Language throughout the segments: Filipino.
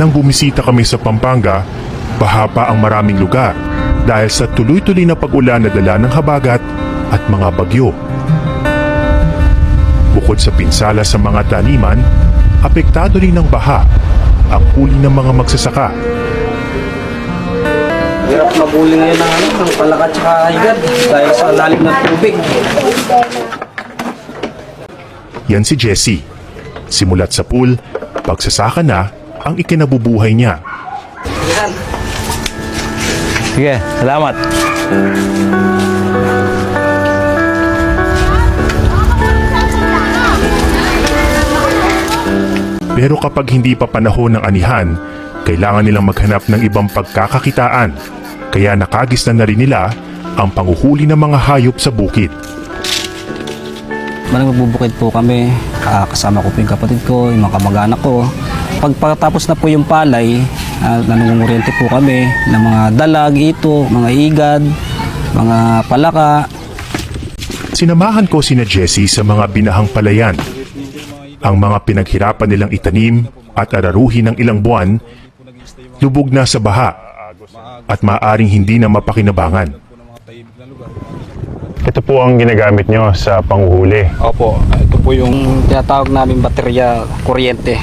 Nang bumisita kami sa Pampanga, baha pa ang maraming lugar dahil sa tuloy-tuloy na pag-ulan na dala ng habagat at mga bagyo. Bukod sa pinsala sa mga taniman, apektado rin ng baha ang huli ng mga magsasaka. Hirap mabuli ngayon ng palaka at saka higad dahil sa lalim ng tubig. Yan si Jessie. Simulat sa pool, pagsasaka na ang ikinabubuhay niya. Yan. Sige, salamat. Pero kapag hindi pa panahon ng anihan, kailangan nilang maghanap ng ibang pagkakakitaan. Kaya nakagisnan na rin nila ang panghuhuli ng mga hayop sa bukid. Malang magbubukid po kami, kasama ko po yung kapatid ko, yung mga kamag-anak ko. Pagkatapos na po yung palay, nangunguryente po kami ng mga dalag, ito, mga igad, mga palaka. Sinamahan ko sina Jessie sa mga binahang palayan. Ang mga pinaghirapan nilang itanim at araruhin ng ilang buwan, lubog na sa baha at maaring hindi na mapakinabangan. Ito po ang ginagamit nyo sa panghuhuli. Opo, ito po yung tinatawag namin baterya kuryente.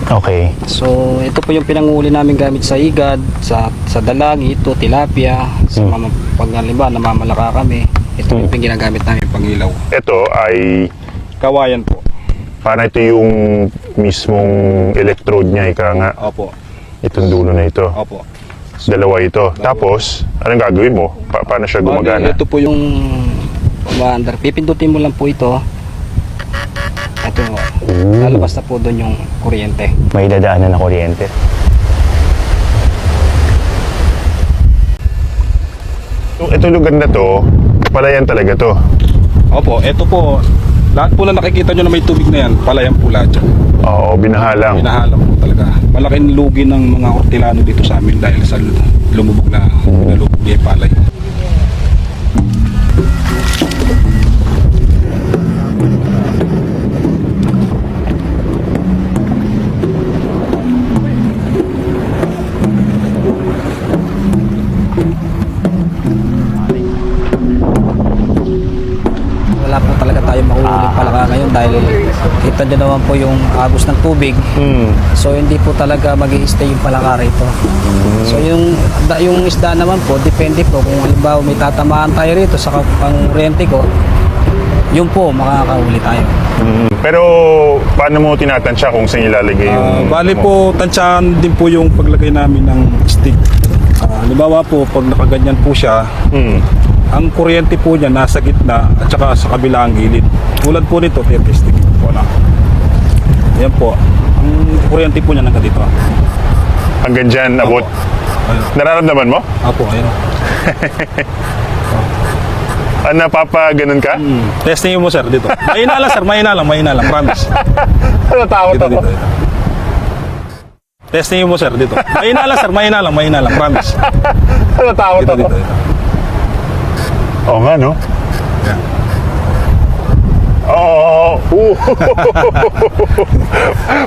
Okay. So, ito po yung pinanguli namin gamit sa igad, sa dalag, ito, tilapia, sa mga paghalimbawa, namamalaka kami. Ito yung ginagamit namin pangilaw. Ito ay Kawayan po. para ito yung mismong electrode niya, ika nga. Opo. Itong dulo na ito. Opo. Dalawa ito. Tapos, anong gagawin mo? Paano siya gumagana? Ito po yung umaandar. Pipindutin mo lang po ito. Ito, lalabas na po doon yung kuryente. May dadaanan na kuryente. Ito lugar na to, palayan talaga to. Opo, ito po, lahat po na nakikita nyo na may tubig na yan, palayan po lahat dyan. Oo, binahalang. Pinahalam po talaga. Malaking lugi ng mga Hortilano dito sa amin dahil sa lumubog na nalubog niya yung palay. Wala po talaga tayo mahuhuling palaka ngayon dahil kita nyo naman po yung agos ng tubig. So hindi po talaga mag-i-stay yung palaka rito. So yung isda naman po, depende po kung halimbawa may tatamaan tayo rito sa pang-kuryente ko, yun po, makakahuli tayo. Pero, paano mo tinatansya kung saan ilalagay yung... Bali po, tansyahan din po yung paglagay namin ng stick. Halimbawa po, pag nakaganyan po siya, ang kuryente po niya nasa gitna at saka sa kabilang gilid. Tulad po nito, 30 stick po na. Yan po, ang kuryente po niya nandito. Hanggang dyan, abot. Nararamdaman mo? Apo, ayun. Napapa-ganun ka? Testing mo sir dito. Mahina lang sir, mahina lang, promise. Natakot Dito, ako. dito, dito. Testing mo sir dito. Mahina lang sir, mahina lang, promise. Natakot Dito, ako. dito, dito. Oo nga, no? Yan. Oo.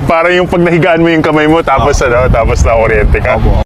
Parang yung pag nahigaan mo yung kamay mo, tapos tapos na kuryente ka. Opo.